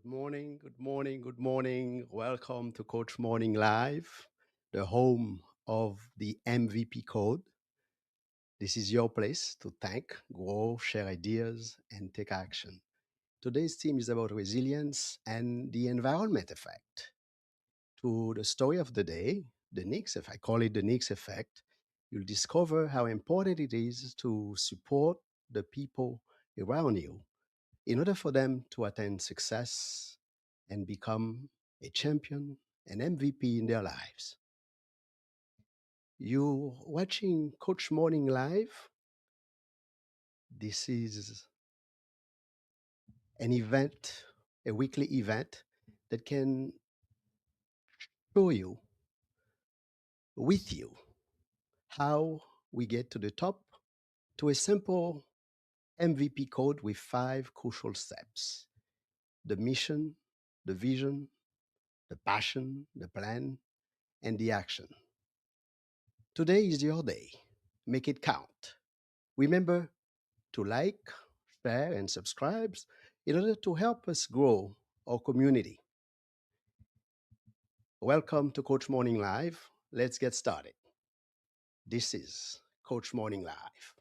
Good morning, good morning, good morning. Welcome to Coach Morning Live, the home of the MVP code. This is your place to think, grow, share ideas, and take action. Today's theme is about resilience and the environment effect. To the story of the day, the Knicks, if I call it the Knicks effect, you'll discover how important it is to support the people around you in order for them to attain success and become a champion, an MVP in their lives. You watching Coach Morning Live. This is an event, a weekly event that can show you, with you, how we get to the top to a simple MVP code with five crucial steps: the mission, the vision, the passion, the plan, and the action. Today is your day. Make it count. Remember to like, share, and subscribe in order to help us grow our community. Welcome to Coach Morning Live. Let's get started. This is Coach Morning Live.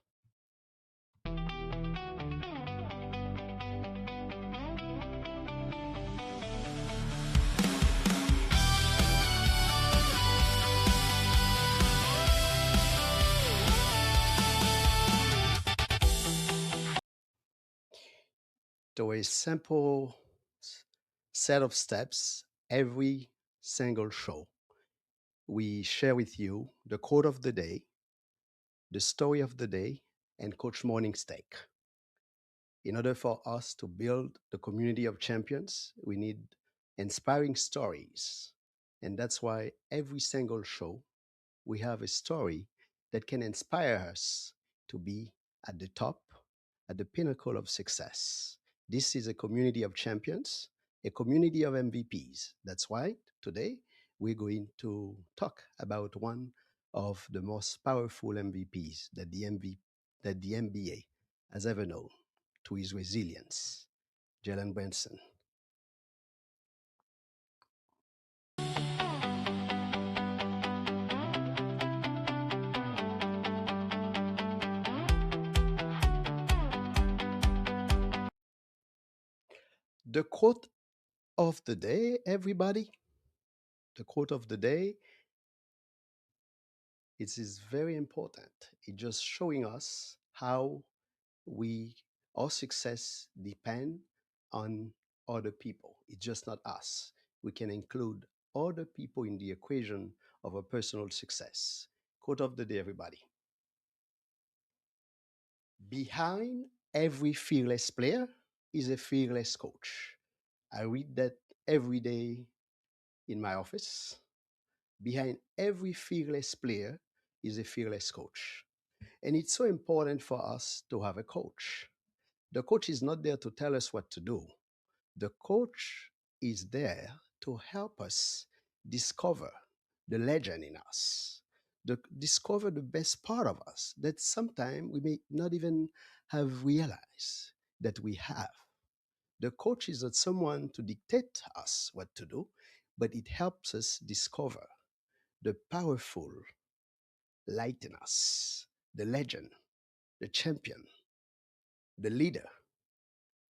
To a simple set of steps every single show. We share with you the quote of the day, the story of the day, and Coach Morning Steak. In order for us to build the community of champions, we need inspiring stories. And that's why every single show, we have a story that can inspire us to be at the top, at the pinnacle of success. This is a community of champions, a community of MVPs. That's why today we're going to talk about one of the most powerful MVPs that the NBA has ever known, to his resilience, Jaylen Brunson. The quote of the day, everybody, the quote of the day, it is very important. It's just showing us how we our success depend on other people. It's just not us. We can include other people in the equation of a personal success. Quote of the day, everybody. Behind every fearless player is a fearless coach. I read that every day in my office. Behind every fearless player is a fearless coach. And it's so important for us to have a coach. The coach is not there to tell us what to do. The coach is there to help us discover the legend in us, discover the best part of us that sometimes we may not even have realized that we have. The coach is not someone to dictate us what to do, but it helps us discover the powerful light in us, the legend, the champion, the leader.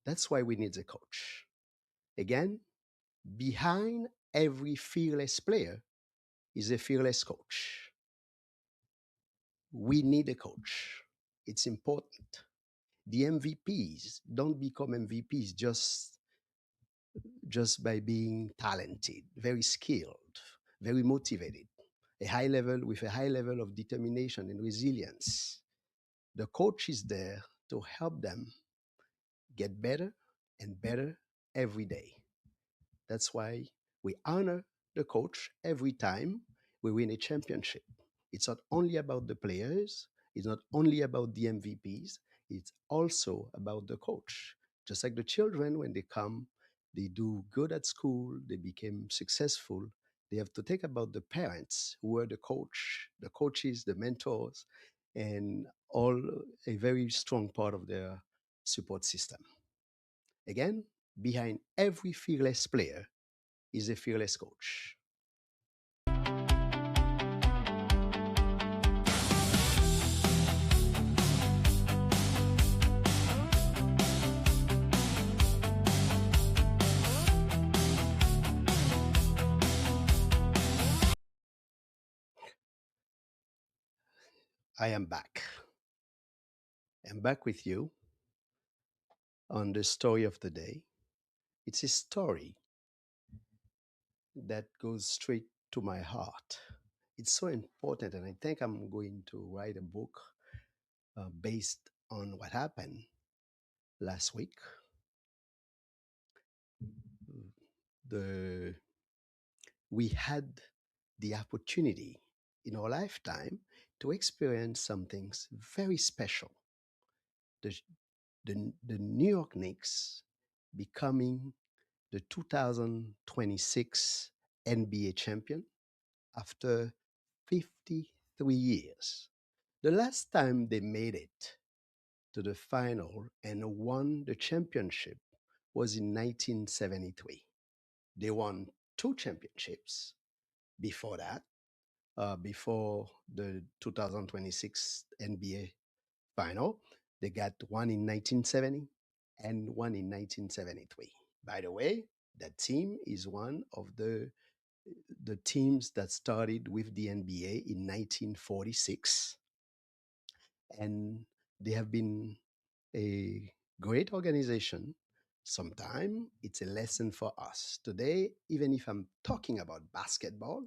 That's why we need a coach. Again, behind every fearless player is a fearless coach. We need a coach. It's important. The MVPs don't become MVPs just by being talented, very skilled, very motivated, a high level of determination and resilience. The coach is there to help them get better and better every day. That's why we honor the coach every time we win a championship. It's not only about the players, it's not only about the MVPs, it's also about the coach. Just like the children, when they come, they do good at school, they became successful. They have to think about the parents who are the coaches, the mentors, and all a very strong part of their support system. Again, behind every fearless player is a fearless coach. I am back. I'm back with you on the story of the day. It's a story that goes straight to my heart. It's so important, and I think I'm going to write a book based on what happened last week. The we had the opportunity in our lifetime to experience something very special. The, the New York Knicks becoming the 2026 NBA champion after 53 years. The last time they made it to the final and won the championship was in 1973. They won two championships before that, before the 2026 NBA final. They got one in 1970 and one in 1973. By the way, that team is one of the teams that started with the NBA in 1946, and they have been a great organization. Sometime it's a lesson for us. Today, even if I'm talking about basketball,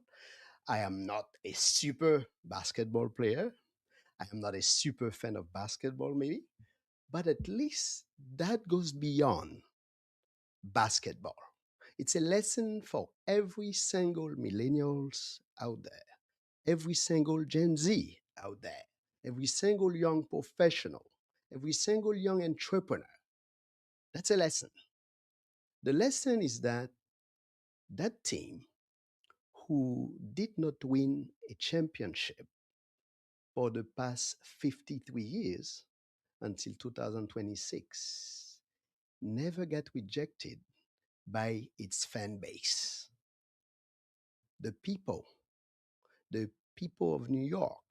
I am not a super basketball player. I am not a super fan of basketball, maybe, but at least that goes beyond basketball. It's a lesson for every single millennials out there, every single Gen Z out there, every single young professional, every single young entrepreneur. That's a lesson. The lesson is that that team who did not win a championship for the past 53 years until 2026 never got rejected by its fan base. The people, the people of New York,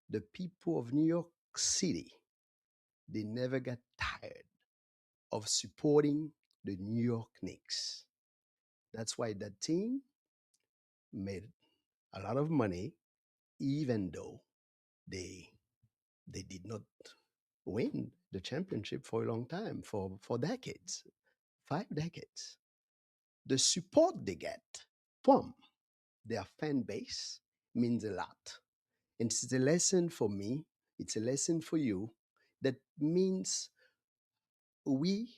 the people of New York City, they never got tired of supporting the New York Knicks. That's why that team made a lot of money, even though they they did not win the championship for a long time, for decades, 5 decades. The support they get from their fan base means a lot. And it's a lesson for me, it's a lesson for you that means we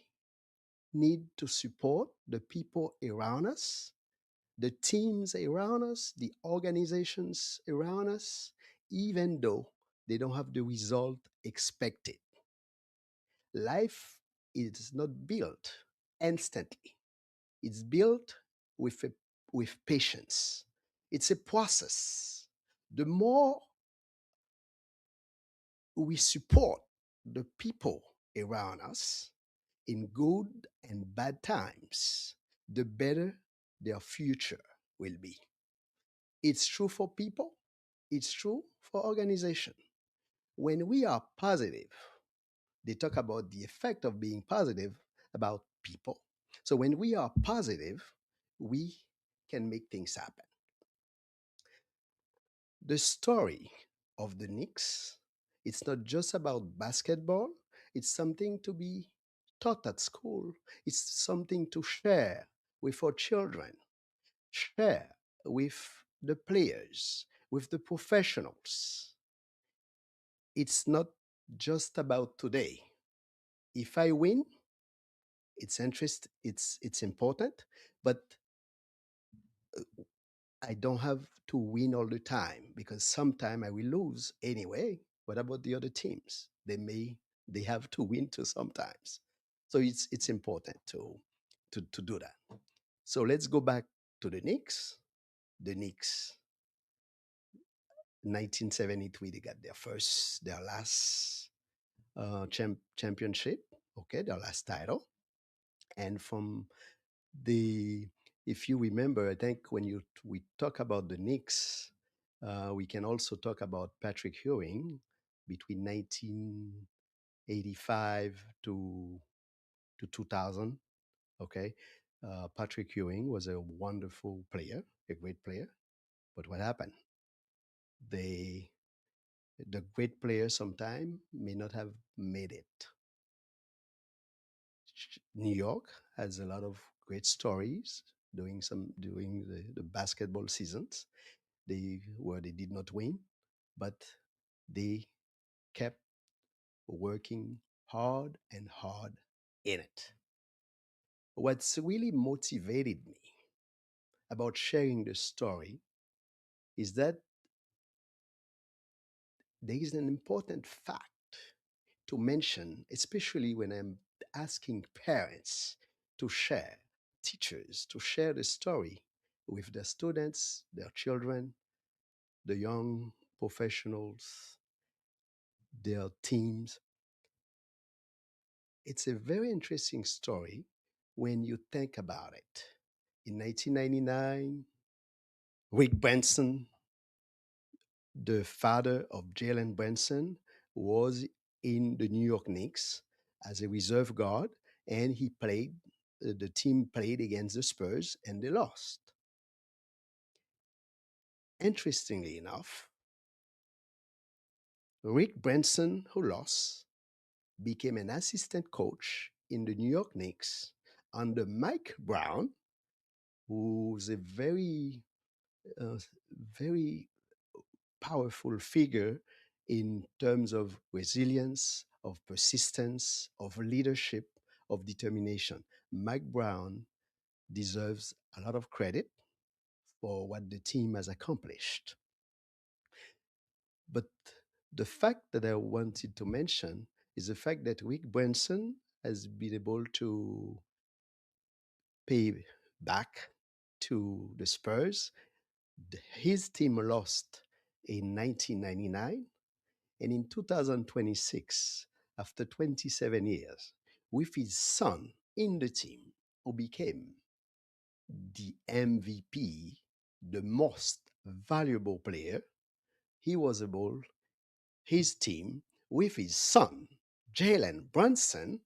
need to support the people around us, the teams around us, the organizations around us, even though they don't have the result expected. Life is not built instantly. It's built with with patience. It's a process. The more we support the people around us in good and bad times, the better their future will be. It's true for people, it's true for organization. When we are positive, they talk about the effect of being positive about people. So when we are positive, we can make things happen. The story of the Knicks, it's not just about basketball, it's something to be taught at school, it's something to share with our children, share with the players, with the professionals. It's not just about today. If I win, it's important, but I don't have to win all the time because sometime I will lose anyway. What about the other teams? They have to win too sometimes. So it's important to do that. So let's go back to the Knicks. The Knicks, 1973, they got their last championship. Okay, their last title. And from the, if you remember, I think when we talk about the Knicks, we can also talk about Patrick Ewing between 1985 to 2000. Okay, Patrick Ewing was a wonderful player, a great player. But what happened? They the great players sometime may not have made it. New York has a lot of great stories during the basketball seasons. They did not win, but they kept working hard and hard in it. What's really motivated me about sharing the story is that there is an important fact to mention, especially when I'm asking parents to share, teachers to share the story with their students, their children, the young professionals, their teams. It's a very interesting story when you think about it. In 1999, Rick Brunson, the father of Jaylen Brunson, was in the New York Knicks as a reserve guard, and the team played against the Spurs and they lost. Interestingly enough, Rick Brunson, who lost, became an assistant coach in the New York Knicks under Mike Brown, who's a uh, very powerful figure in terms of resilience, of persistence, of leadership, of determination. Mike Brown deserves a lot of credit for what the team has accomplished. But the fact that I wanted to mention is the fact that Rick Brunson has been able to pay back to the Spurs. His team lost in 1999, and in 2026, after 27 years, with his son in the team, who became the MVP, the most valuable player, he was able, his team, with his son, Jaylen Brunson,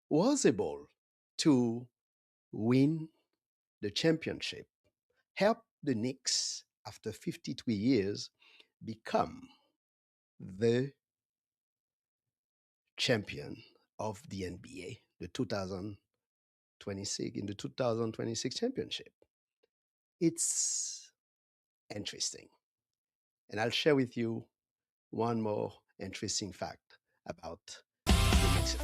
was able to win the championship, help the Knicks, after 53 years, become the champion of the NBA, the 2026 in the 2026 championship. It's interesting. And I'll share with you one more interesting fact about the Knicks.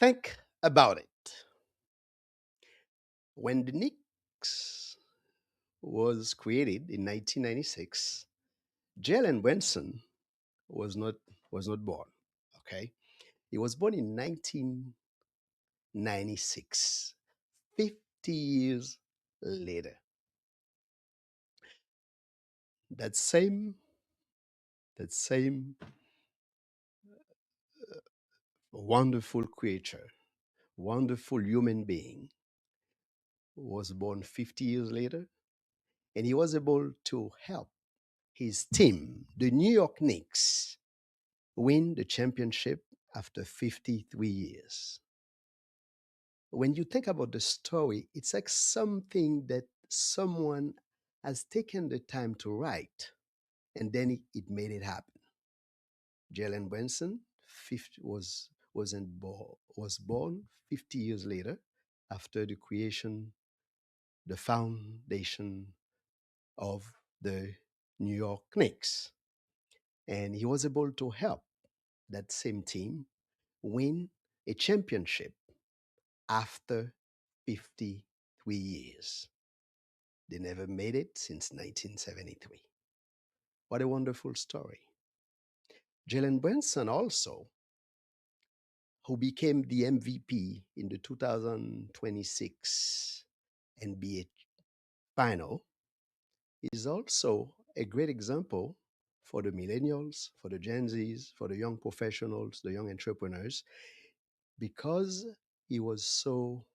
Think about it. When the Knicks was created in 1996, Jalen Brunson was not was not born. Okay, he was born in 1996, 50 years later. That same that same wonderful creature, wonderful human being, was born 50 years later, and he was able to help his team, the New York Knicks, win the championship after 53 years. When you think about the story, it's like something that someone has taken the time to write, and then it made it happen. Jalen Brunson 50, was born 50 years later after the creation, the foundation of the New York Knicks. And he was able to help that same team win a championship after 53 years. They never made it since 1973. What a wonderful story. Jalen Brunson also, who became the MVP in the 2026 NBA final, is also a great example for the millennials, for the Gen Zs, for the young professionals, the young entrepreneurs, because he was so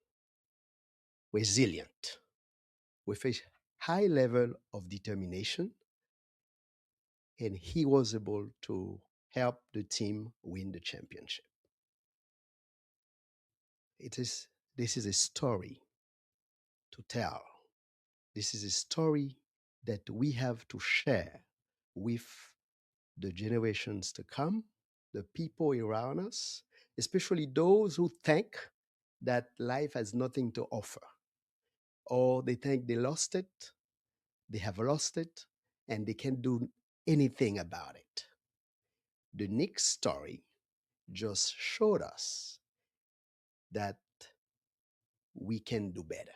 resilient with a high level of determination, and he was able to help the team win the championship. It is this is a story to tell. This is a story that we have to share with the generations to come, the people around us, especially those who think that life has nothing to offer, or they think they lost it, they have lost it, and they can't do anything about it. The Knicks story just showed us that we can do better.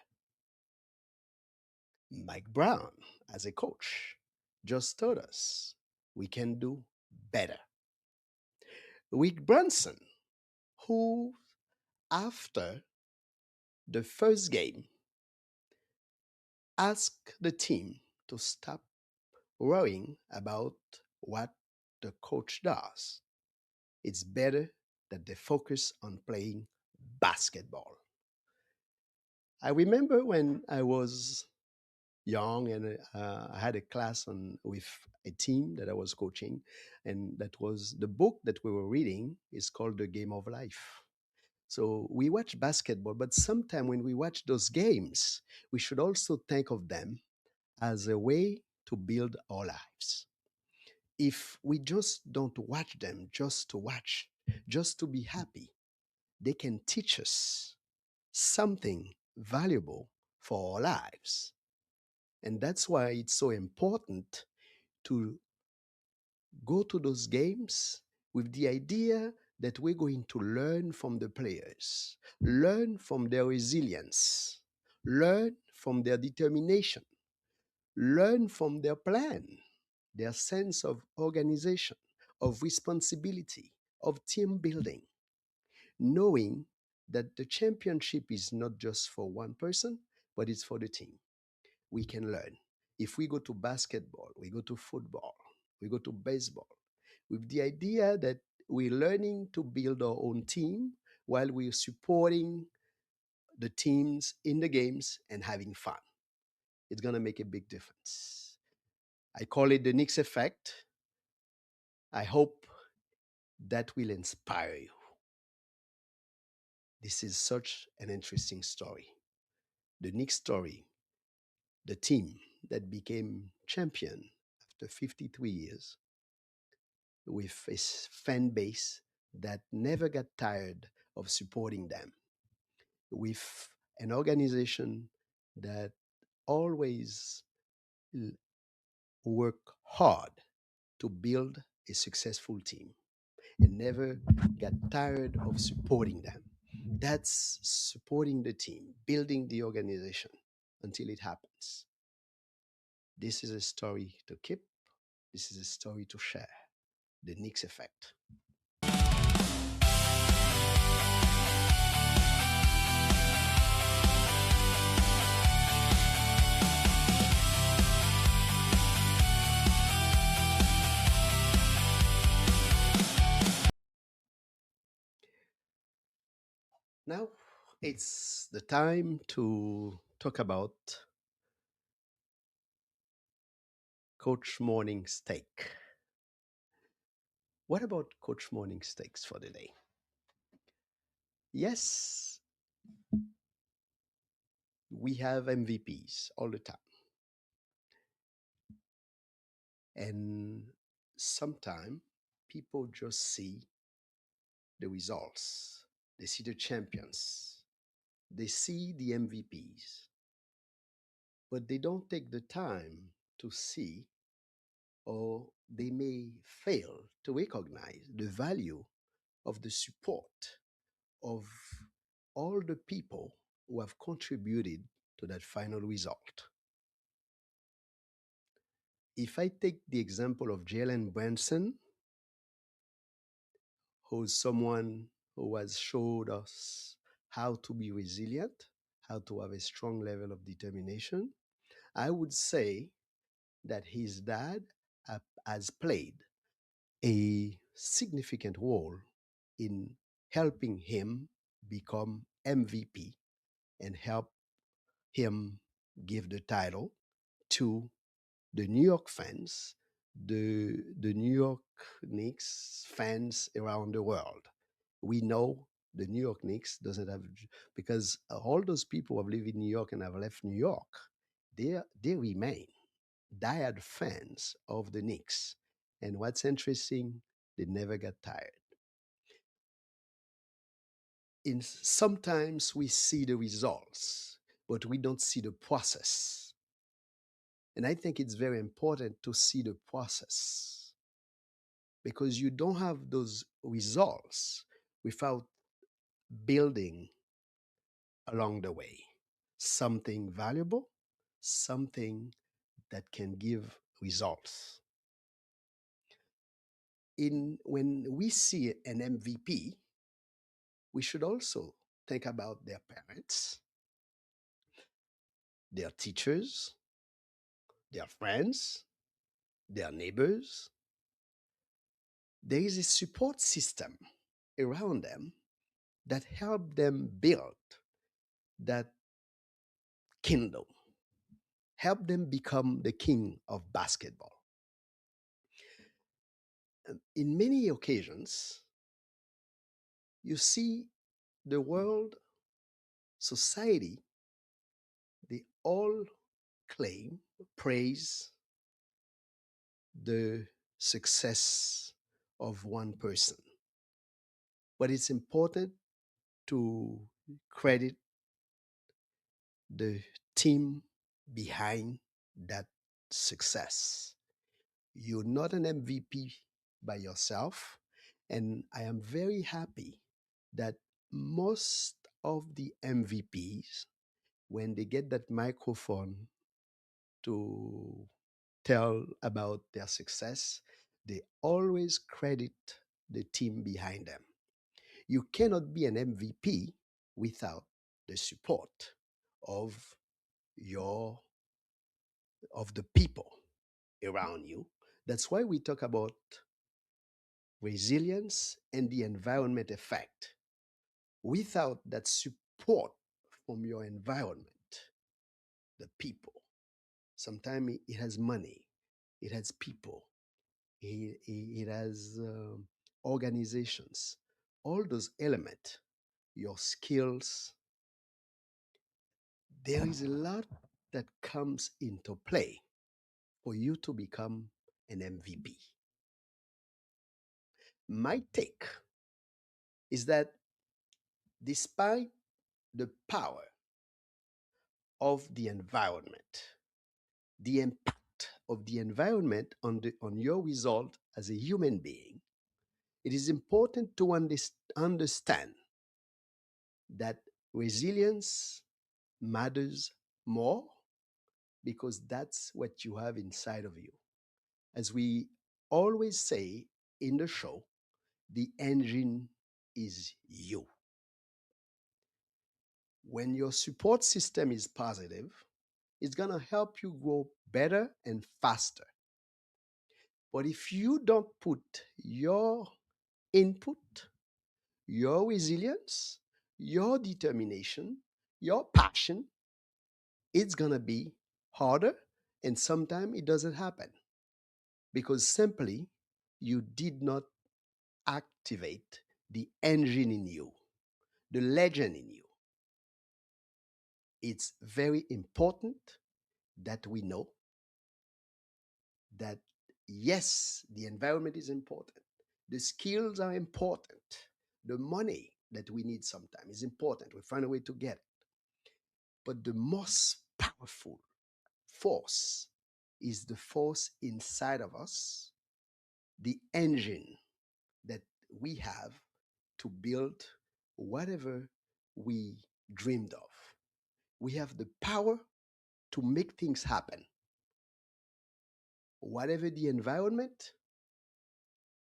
Mike Brown, as a coach, just told us we can do better. With Brunson, who, after the first game, asked the team to stop worrying about what the coach does. It's better that they focus on playing basketball. I remember when I was young and I had a class on with a team that I was coaching, and that was the book that we were reading is called The Game of Life. So we watch basketball, but sometimes when we watch those games, we should also think of them as a way to build our lives. If we just don't watch them just to watch, just to be happy, they can teach us something valuable for our lives. And that's why it's so important to go to those games with the idea that we're going to learn from the players, learn from their resilience, learn from their determination, learn from their plan, their sense of organization, of responsibility, of team building, knowing that the championship is not just for one person, but it's for the team. We can learn. If we go to basketball, we go to football, we go to baseball, with the idea that we're learning to build our own team while we're supporting the teams in the games and having fun. It's going to make a big difference. I call it the Knicks effect. I hope that will inspire you. This is such an interesting story. The Knicks story, the team that became champion after 53 years with a fan base that never got tired of supporting them, with an organization that always work hard to build a successful team and never got tired of supporting them. That's supporting the team, building the organization until it happens. This is a story to keep. This is a story to share. The Knicks effect. Now it's the time to talk about Coach Morning Steak. What about Coach Morning Steaks for the day? Yes, we have MVPs all the time. And sometimes people just see the results, they see the champions, they see the MVPs, but they don't take the time to see, or they may fail to recognize the value of the support of all the people who have contributed to that final result. If I take the example of Jaylen Brunson, who's someone who has showed us how to be resilient, how to have a strong level of determination, I would say that his dad has played a significant role in helping him become MVP and help him give the title to the New York fans, the New York Knicks fans around the world. We know the New York Knicks doesn't have, because all those people who have lived in New York and have left New York, they remain diehard fans of the Knicks. And what's interesting, they never got tired. Sometimes we see the results, but we don't see the process. And I think it's very important to see the process because you don't have those results without building along the way something valuable, something that can give results. In when we see an MVP, we should also think about their parents, their teachers, their friends, their neighbors. There is a support system around them that help them build that kingdom, help them become the king of basketball. In many occasions, you see the world, society, they all claim, praise the success of one person. But it's important to credit the team behind that success. You're not an MVP by yourself. And I am very happy that most of the MVPs, when they get that microphone to tell about their success, they always credit the team behind them. You cannot be an MVP without the support of your of the people around you. That's why we talk about resilience and the environment effect. Without that support from your environment, the people, sometimes it has money, it has people, it has organizations, all those elements, your skills, there is a lot that comes into play for you to become an MVP. My take is that despite the power of the environment, the impact of the environment on your result as a human being, it is important to understand that resilience matters more because that's what you have inside of you. As we always say in the show, the engine is you. When your support system is positive, it's going to help you grow better and faster. But if you don't put your input, your resilience, your determination, your passion, it's going to be harder. And sometimes it doesn't happen because simply you did not activate the engine in you, the legend in you. It's very important that we know that yes, the environment is important, the skills are important, the money that we need sometimes is important. We find a way to get it. But the most powerful force is the force inside of us, the engine that we have to build whatever we dreamed of. We have the power to make things happen. Whatever the environment,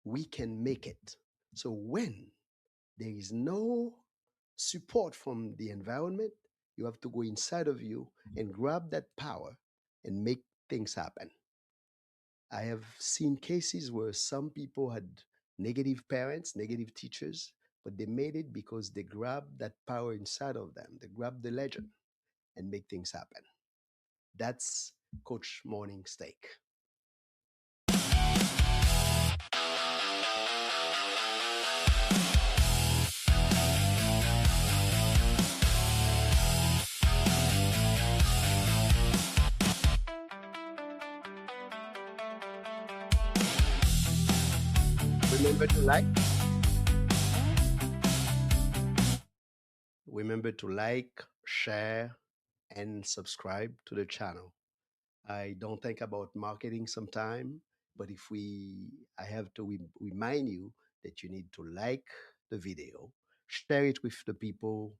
we can make it. So when there is no support from the environment, you have to go inside of you and grab that power and make things happen. I have seen cases where some people had negative parents, negative teachers, but they made it because they grabbed that power inside of them. They grabbed the legend and make things happen. That's Coach Morning Steak. Remember to like, remember to like, share, and subscribe to the channel. I don't think about marketing sometime, but if we, I have to remind you that you need to like the video, share it with the people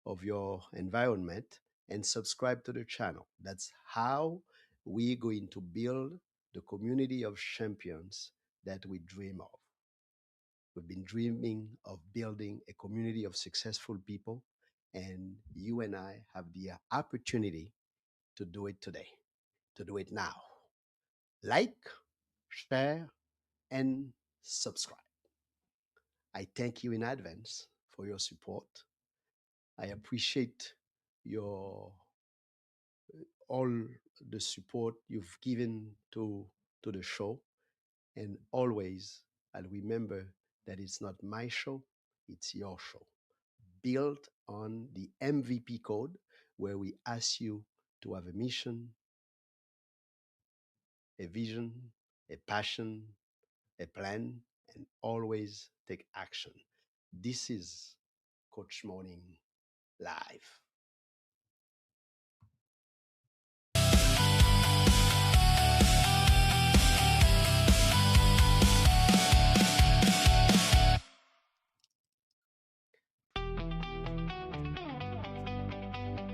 of your environment, and subscribe to the channel. That's how we're going to build the community of champions that we dream of. We've been dreaming of building a community of successful people, and you and I have the opportunity to do it today, to do it now. Like, share, and subscribe. I thank you in advance for your support. I appreciate your all the support you've given to the show, and always I'll remember that it's not my show, it's your show. Built on the MVP code, where we ask you to have a mission, a vision, a passion, a plan, and always take action. This is Coach Morning Live.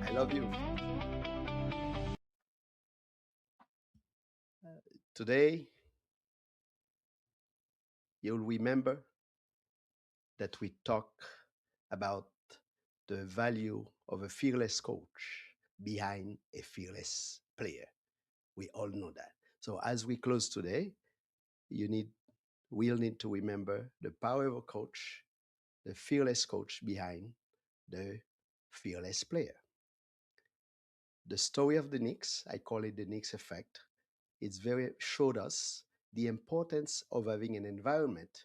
I love you. Today, you'll remember that we talk about the value of a fearless coach behind a fearless player. We all know that. So as we close today, you need we'll need to remember the power of a coach, the fearless coach behind the fearless player. The story of the Knicks, I call it the Knicks effect, it's very showed us the importance of having an environment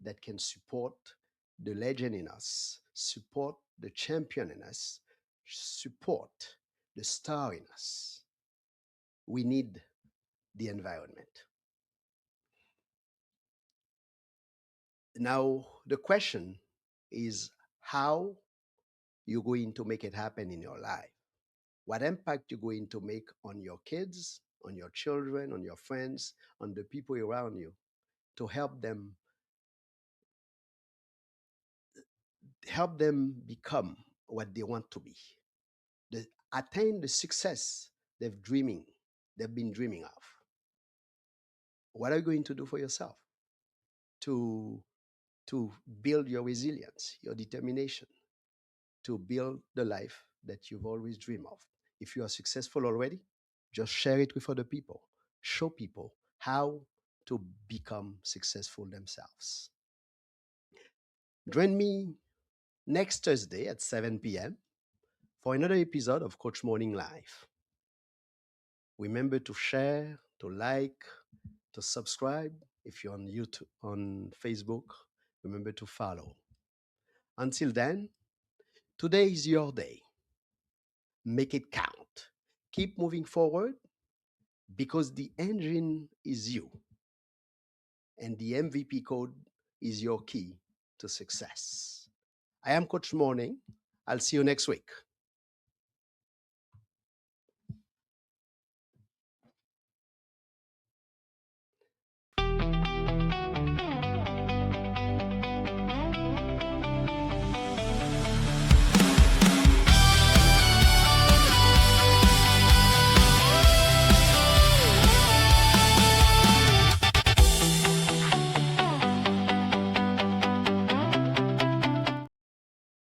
that can support the legend in us, support the champion in us, support the star in us. We need the environment. Now, the question is how you're going to make it happen in your life. What impact you're going to make on your kids, on your children, on your friends, on the people around you to help them become what they want to be, the, attain the success they've been dreaming of. What are you going to do for yourself to to build your resilience, your determination, to build the life that you've always dreamed of? If you are successful already, just share it with other people. Show people how to become successful themselves. Join me next Thursday at 7 p.m. for another episode of Coach Morning Live. Remember to share, to like, to subscribe. If you're on YouTube, on Facebook, remember to follow. Until then, today is your day. Make it count. Keep moving forward because the engine is you and the MVP code is your key to success. I am Coach Morning. I'll see you next week.